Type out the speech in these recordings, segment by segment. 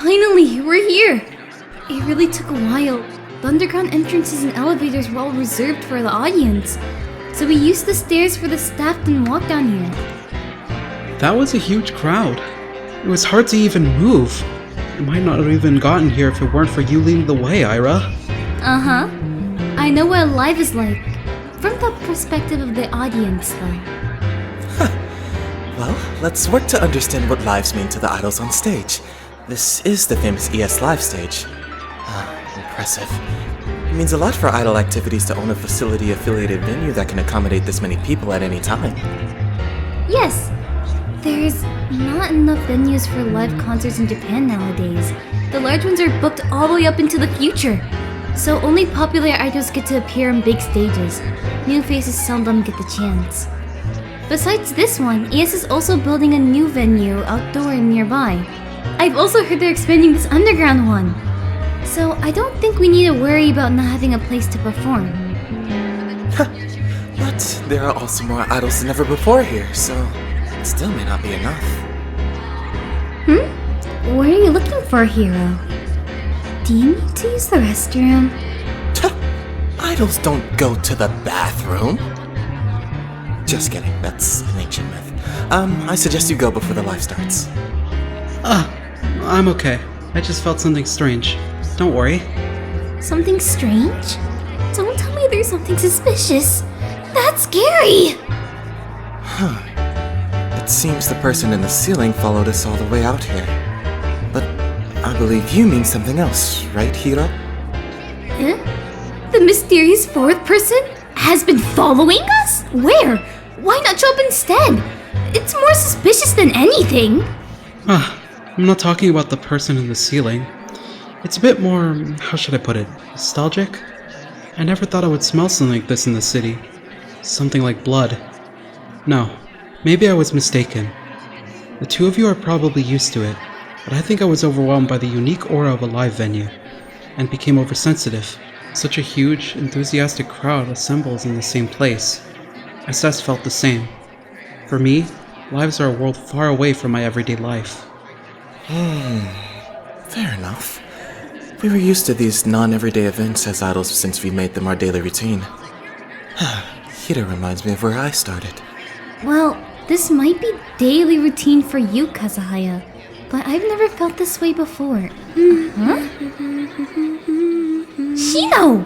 Finally, we're here! It really took a while. The underground entrances and elevators were all reserved for the audience, so we used the stairs for the staff and walk down here. That was a huge crowd. It was hard to even move. I might not have even gotten here if it weren't for you leading the way, Aira. Uh-huh. I know what live is like, from the perspective of the audience, though. Well, let's work to understand what lives mean to the idols on stage. This is the famous ES Live stage. Impressive. It means a lot for idol activities to own a facility-affiliated venue that can accommodate this many people at any time. Yes. There's not enough venues for live concerts in Japan nowadays. The large ones are booked all the way up into the future. So only popular idols get to appear on big stages. New faces seldom get the chance. Besides this one, ES is also building a new venue outdoor and nearby. I've also heard they're expanding this underground one. So I don't think we need to worry about not having a place to perform. But there are also more idols than ever before here, so it still may not be enough. What are you looking for, Hiro? Do you need to use the restroom? Idols don't go to the bathroom. Just kidding, that's an ancient myth. I suggest you go before the live starts. I'm okay. I just felt something strange. Don't worry. Something strange? Don't tell me there's something suspicious. That's scary! It seems the person in the ceiling followed us all the way out here. But I believe you mean something else, right, Hiro? Huh? The mysterious fourth person has been following us? Where? Why not show up instead? It's more suspicious than anything. I'm not talking about the person in the ceiling. It's a bit more, how should I put it, nostalgic? I never thought I would smell something like this in the city. Something like blood. No, maybe I was mistaken. The two of you are probably used to it, but I think I was overwhelmed by the unique aura of a live venue, and became oversensitive. Such a huge, enthusiastic crowd assembles in the same place. SS felt the same. For me, lives are a world far away from my everyday life. Fair enough. We were used to these non-everyday events as idols since we made them our daily routine. Hiro reminds me of where I started. Well, this might be daily routine for you, Kazuhaya, but I've never felt this way before. Shino!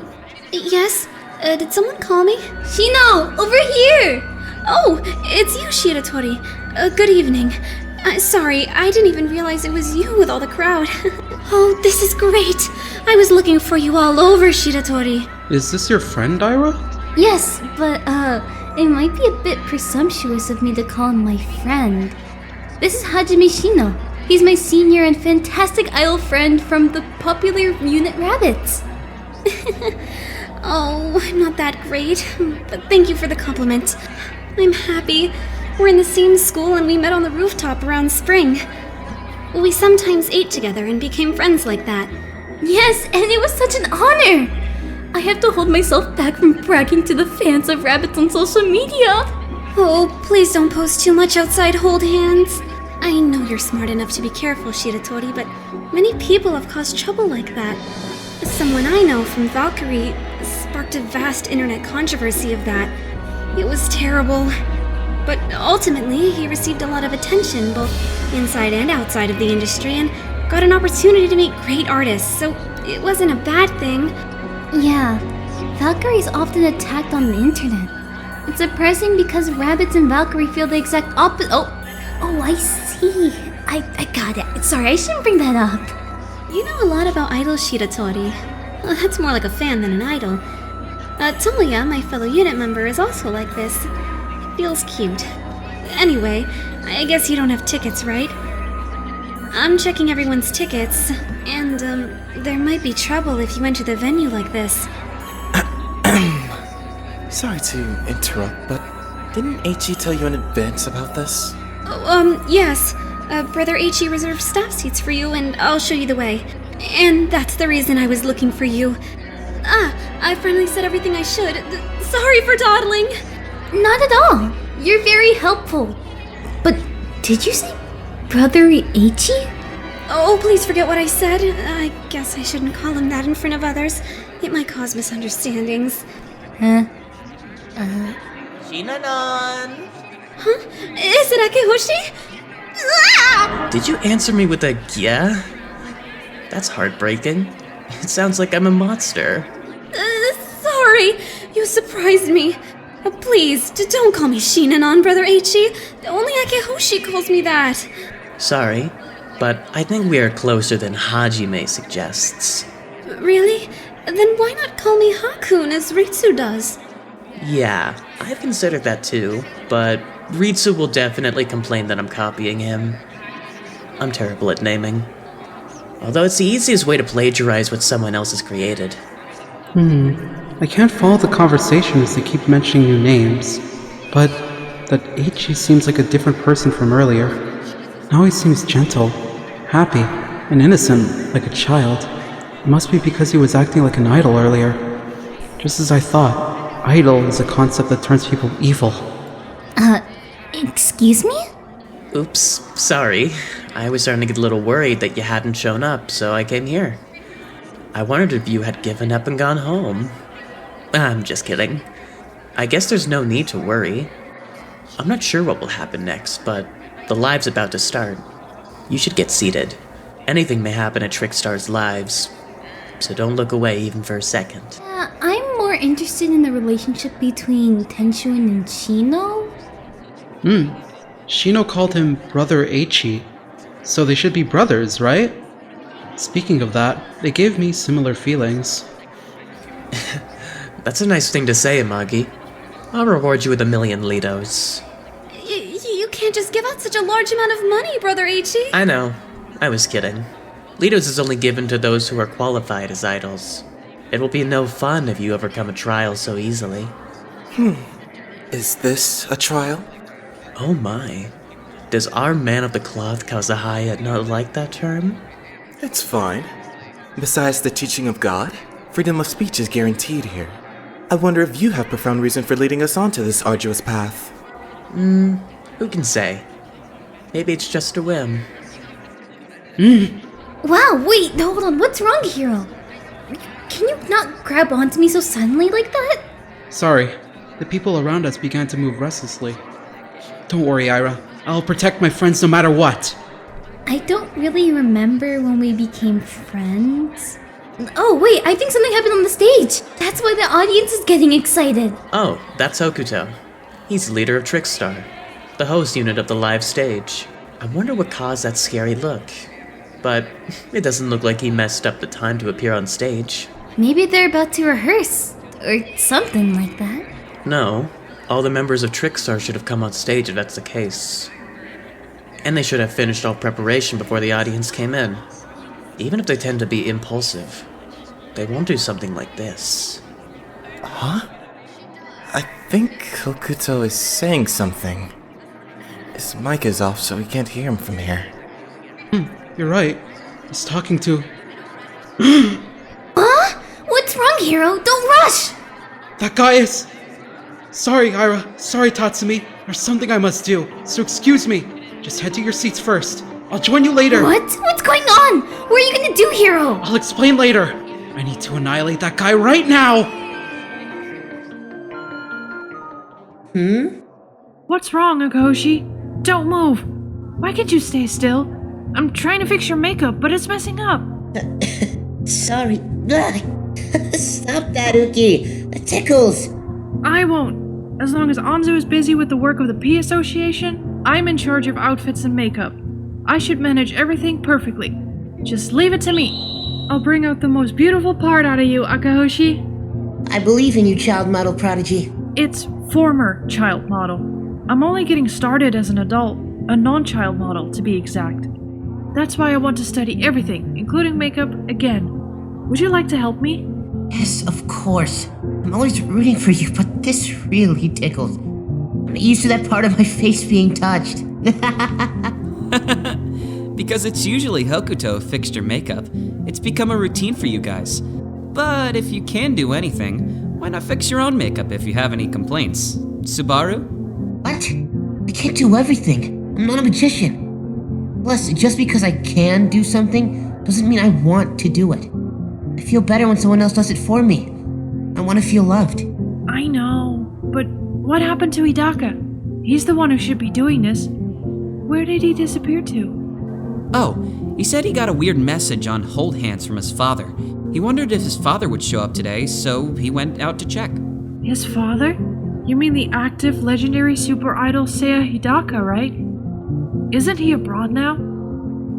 Yes? Did someone call me? Shino! Over here! Oh, it's you, Shiratori. Good evening. Sorry, I didn't even realize it was you with all the crowd. Oh, this is great. I was looking for you all over, Shiratori. Is this your friend, Aira? Yes, but, it might be a bit presumptuous of me to call him my friend. This is Hajime Shino. He's my senior and fantastic idol friend from the popular unit Rabbits. Oh, I'm not that great, but thank you for the compliment. I'm happy. We're in the same school and we met on the rooftop around spring. We sometimes ate together and became friends like that. Yes, and it was such an honor! I have to hold myself back from bragging to the fans of Rabbits on social media. Oh, please don't post too much outside Hold Hands. I know you're smart enough to be careful, Shiratori, but many people have caused trouble like that. Someone I know from Valkyrie sparked a vast internet controversy of that. It was terrible. But ultimately, he received a lot of attention, both inside and outside of the industry, and got an opportunity to meet great artists, so it wasn't a bad thing. Yeah, Valkyrie is often attacked on the internet. It's surprising because Rabbits and Valkyrie feel the exact opposite. Oh, I see. I got it. Sorry, I shouldn't bring that up. You know a lot about idols, Shiratori. Well, that's more like a fan than an idol. Tomoya, my fellow unit member, is also like this. Feels cute. Anyway, I guess you don't have tickets, right? I'm checking everyone's tickets, and, there might be trouble if you enter the venue like this. Sorry to interrupt, but didn't Eichi tell you in advance about this? Oh, yes. Brother Eichi reserved staff seats for you, and I'll show you the way. And that's the reason I was looking for you. I finally said everything I should. Sorry for dawdling. Not at all. You're very helpful. But did you say Brother Eichi? Oh, please forget what I said. I guess I shouldn't call him that in front of others. It might cause misunderstandings. Huh? Shinanon! Huh? Is it Akehoshi? Ah! Did you answer me with a yeah? That's heartbreaking. It sounds like I'm a monster. Sorry, you surprised me. Please, don't call me Shinanon, Brother Eichi. Only Akehoshi calls me that. Sorry, but I think we are closer than Hajime suggests. Really? Then why not call me Hakun as Ritsu does? Yeah, I've considered that too, but Ritsu will definitely complain that I'm copying him. I'm terrible at naming. Although it's the easiest way to plagiarize what someone else has created. I can't follow the conversation as they keep mentioning new names, but that Eichi seems like a different person from earlier. Now he seems gentle, happy, and innocent, like a child. It must be because he was acting like an idol earlier. Just as I thought, idol is a concept that turns people evil. Excuse me? Oops, sorry. I was starting to get a little worried that you hadn't shown up, so I came here. I wondered if you had given up and gone home. I'm just kidding. I guess there's no need to worry. I'm not sure what will happen next, but the live's about to start. You should get seated. Anything may happen at Trickstar's lives, so don't look away even for a second. I'm more interested in the relationship between Tenshuin and Shino. Shino called him Brother Eichi, so they should be brothers, right? Speaking of that, they gave me similar feelings. That's a nice thing to say, Amagi. I'll reward you with 1,000,000 Litos. You can't just give out such a large amount of money, Brother Eichi. I know. I was kidding. Litos is only given to those who are qualified as idols. It will be no fun if you overcome a trial so easily. Is this a trial? Oh my. Does our man of the cloth Kazahaya not like that term? It's fine. Besides the teaching of God, freedom of speech is guaranteed here. I wonder if you have profound reason for leading us onto this arduous path. Who can say? Maybe it's just a whim. Wow, wait, hold on, what's wrong, Hiro? Can you not grab onto me so suddenly like that? Sorry, the people around us began to move restlessly. Don't worry, Aira. I'll protect my friends no matter what. I don't really remember when we became friends. Oh, wait, I think something happened on the stage. That's why the audience is getting excited. Oh, that's Hokuto. He's the leader of Trickstar, the host unit of the live stage. I wonder what caused that scary look. But it doesn't look like he messed up the time to appear on stage. Maybe they're about to rehearse, or something like that. No, all the members of Trickstar should have come on stage if that's the case. And they should have finished all preparation before the audience came in. Even if they tend to be impulsive, they won't do something like this. Huh? I think Hokuto is saying something. His mic is off, so we can't hear him from here. You're right. He's talking to... Huh? What's wrong, Hiro? Don't rush! That guy is... Sorry, Aira. Sorry, Tatsumi. There's something I must do, so excuse me. Just head to your seats first. I'll join you later. What? What's going on? What are you gonna do, Hiro? I'll explain later. I need to annihilate that guy right now. What's wrong, Akehoshi? Don't move. Why can't you stay still? I'm trying to fix your makeup, but it's messing up. Sorry. Stop that, Uki. It tickles. I won't. As long as Anzu is busy with the work of the P Association, I'm in charge of outfits and makeup. I should manage everything perfectly. Just leave it to me. I'll bring out the most beautiful part out of you, Akehoshi. I believe in you, child model prodigy. It's former child model. I'm only getting started as an adult, a non-child model to be exact. That's why I want to study everything, including makeup, again. Would you like to help me? Yes, of course. I'm always rooting for you, but this really tickles. I'm not used to that part of my face being touched. Because it's usually Hokuto who fixed your makeup. It's become a routine for you guys. But if you can do anything, why not fix your own makeup if you have any complaints? Subaru? What? I can't do everything. I'm not a magician. Plus, just because I can do something doesn't mean I want to do it. I feel better when someone else does it for me. I want to feel loved. I know, but what happened to Hidaka? He's the one who should be doing this. Where did he disappear to? Oh, he said he got a weird message on hold hands from his father. He wondered if his father would show up today, so he went out to check. His father? You mean the active, legendary super idol Seiya Hidaka, right? Isn't he abroad now?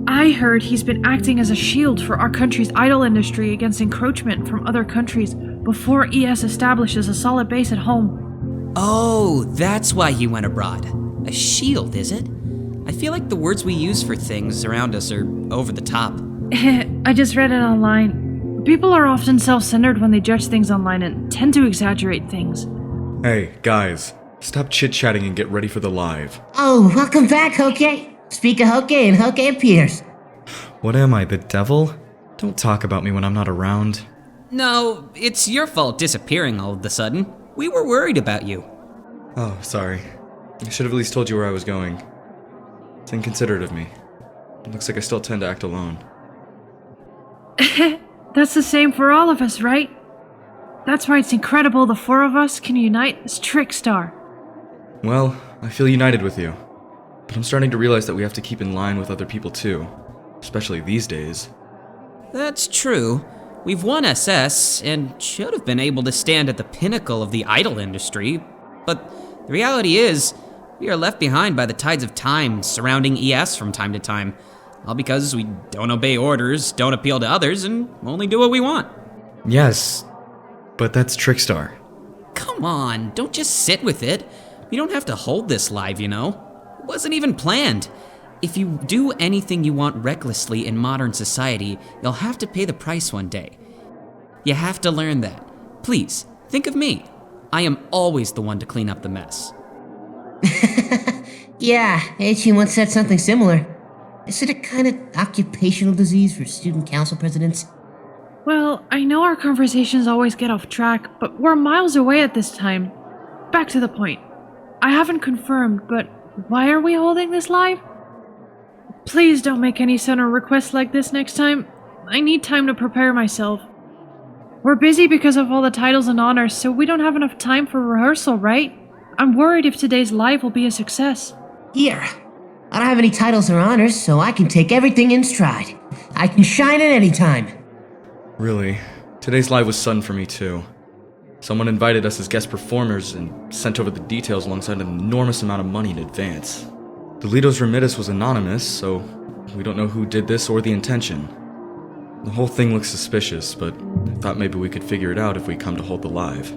I heard he's been acting as a shield for our country's idol industry against encroachment from other countries before ES establishes a solid base at home. Oh, that's why he went abroad. A shield, is it? I feel like the words we use for things around us are over the top. I just read it online. People are often self-centered when they judge things online and tend to exaggerate things. Hey, guys, stop chit-chatting and get ready for the live. Oh, welcome back, Hoke. Speak of Hoke and Hoke appears. What am I, the devil? Don't talk about me when I'm not around. No, it's your fault disappearing all of a sudden. We were worried about you. Oh, sorry. I should have at least told you where I was going. It's inconsiderate of me. It looks like I still tend to act alone. That's the same for all of us, right? That's why it's incredible the four of us can unite as Trickstar. Well, I feel united with you. But I'm starting to realize that we have to keep in line with other people too. Especially these days. That's true. We've won SS and should have been able to stand at the pinnacle of the idol industry. But the reality is, we are left behind by the tides of time surrounding ES from time to time. All because we don't obey orders, don't appeal to others, and only do what we want. Yes, but that's Trickstar. Come on, don't just sit with it. We don't have to hold this live, you know. It wasn't even planned. If you do anything you want recklessly in modern society, you'll have to pay the price one day. You have to learn that. Please, think of me. I am always the one to clean up the mess. Yeah, Eichi once said something similar. Is it a kind of occupational disease for student council presidents? Well, I know our conversations always get off track, but we're miles away at this time. Back to the point. I haven't confirmed, but why are we holding this live? Please don't make any sudden requests like this next time. I need time to prepare myself. We're busy because of all the titles and honors, so we don't have enough time for rehearsal, right? I'm worried if today's live will be a success. Here, I don't have any titles or honors, so I can take everything in stride. I can shine at any time. Really, today's live was sudden for me too. Someone invited us as guest performers and sent over the details alongside an enormous amount of money in advance. The Lido's remittance was anonymous, so we don't know who did this or the intention. The whole thing looks suspicious, but I thought maybe we could figure it out if we come to hold the live.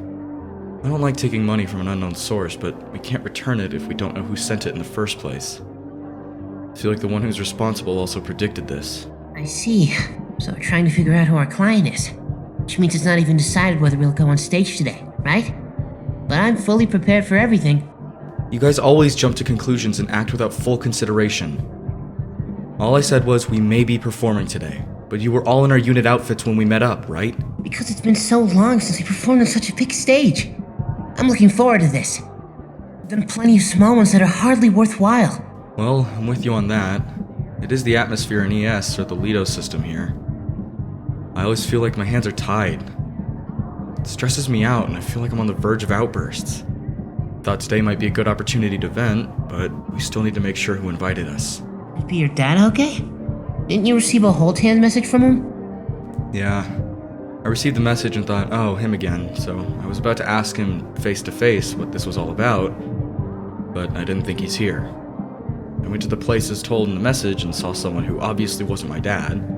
I don't like taking money from an unknown source, but we can't return it if we don't know who sent it in the first place. I feel like the one who's responsible also predicted this. I see. So we're trying to figure out who our client is. Which means it's not even decided whether we'll go on stage today, right? But I'm fully prepared for everything. You guys always jump to conclusions and act without full consideration. All I said was we may be performing today, but you were all in our unit outfits when we met up, right? Because it's been so long since we performed on such a big stage. I'm looking forward to this. There've been plenty of small ones that are hardly worthwhile. Well, I'm with you on that. It is the atmosphere in ES, or the Lido system here. I always feel like my hands are tied. It stresses me out, and I feel like I'm on the verge of outbursts. Thought today might be a good opportunity to vent, but we still need to make sure who invited us. Could it be your dad, okay? Didn't you receive a hold hand message from him? Yeah. I received the message and thought, oh, him again, so I was about to ask him face to face what this was all about, but I didn't think he's here. I went to the place as told in the message and saw someone who obviously wasn't my dad.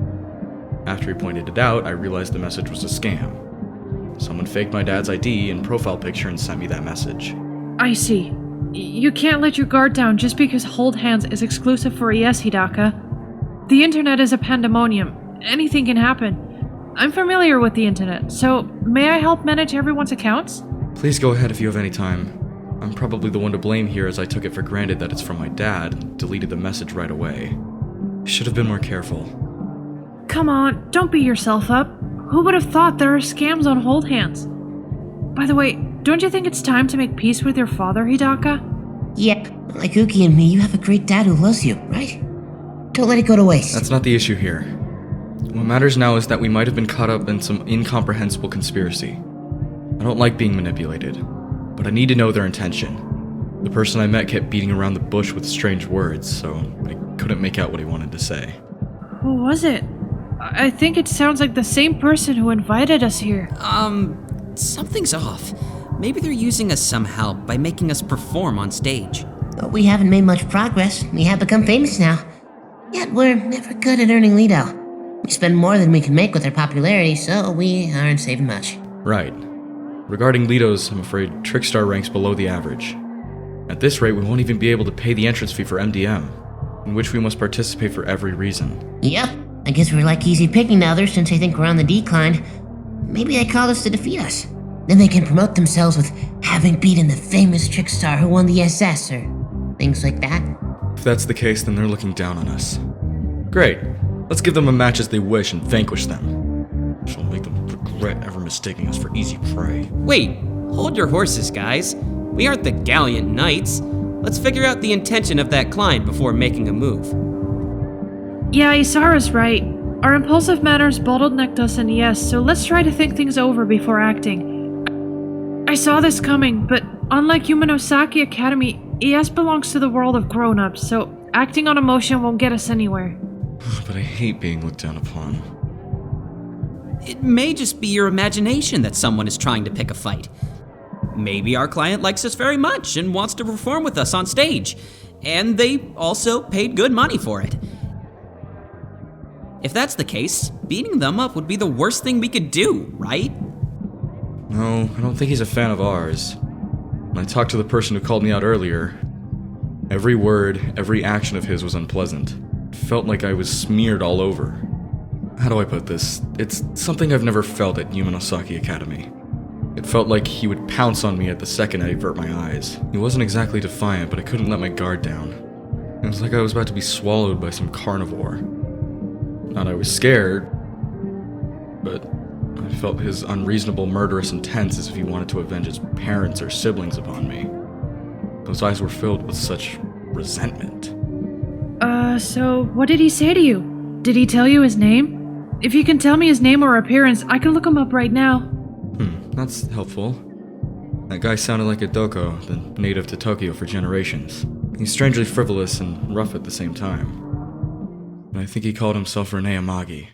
After he pointed it out, I realized the message was a scam. Someone faked my dad's ID and profile picture and sent me that message. I see. You can't let your guard down just because Hold Hands is exclusive for ES, Hidaka. The internet is a pandemonium. Anything can happen. I'm familiar with the internet, so may I help manage everyone's accounts? Please go ahead if you have any time. I'm probably the one to blame here as I took it for granted that it's from my dad and deleted the message right away. Should have been more careful. Come on, don't beat yourself up. Who would have thought there are scams on Hold Hands? By the way, don't you think it's time to make peace with your father, Hidaka? Yeah, like Uki and me, you have a great dad who loves you, right? Don't Don't let it go to waste. That's not the issue here. What matters now is that we might have been caught up in some incomprehensible conspiracy. I don't like being manipulated, but I need to know their intention. The person I met kept beating around the bush with strange words, so I couldn't make out what he wanted to say. Who was it? I think it sounds like the same person who invited us here. Something's off. Maybe they're using us somehow by making us perform on stage. But we haven't made much progress. We have become famous now. Yet we're never good at earning Lido. We spend more than we can make with our popularity, so we aren't saving much. Right. Regarding Lidos, I'm afraid Trickstar ranks below the average. At this rate, we won't even be able to pay the entrance fee for MDM, in which we must participate for every reason. Yep. I guess we're like easy picking to others since they think we're on the decline. Maybe they called us to defeat us. Then they can promote themselves with having beaten the famous Trickstar who won the SS or things like that. If that's the case, then they're looking down on us. Great. Let's give them a match as they wish and vanquish them. She'll make them regret ever mistaking us for easy prey. Wait, hold your horses, guys. We aren't the Gallant Knights. Let's figure out the intention of that client before making a move. Yeah, Isara's right. Our impulsive manners bottlenecked us in ES, so let's try to think things over before acting. I saw this coming, but unlike Yumenosaki Academy, ES belongs to the world of grown-ups, so acting on emotion won't get us anywhere. But I hate being looked down upon. It may just be your imagination that someone is trying to pick a fight. Maybe our client likes us very much and wants to perform with us on stage, and they also paid good money for it. If that's the case, beating them up would be the worst thing we could do, right? No, I don't think he's a fan of ours. When I talked to the person who called me out earlier, every word, every action of his was unpleasant. It felt like I was smeared all over. How do I put this? It's something I've never felt at Yumenosaki Academy. It felt like he would pounce on me at the second I avert my eyes. He wasn't exactly defiant, but I couldn't let my guard down. It was like I was about to be swallowed by some carnivore. Not I was scared, but I felt his unreasonable murderous intent as if he wanted to avenge his parents or siblings upon me. Those eyes were filled with such resentment. So what did he say to you? Did he tell you his name? If you can tell me his name or appearance, I can look him up right now. That's helpful. That guy sounded like a Doko, the native to Tokyo for generations. He's strangely frivolous and rough at the same time. And I think he called himself Rene Amagi.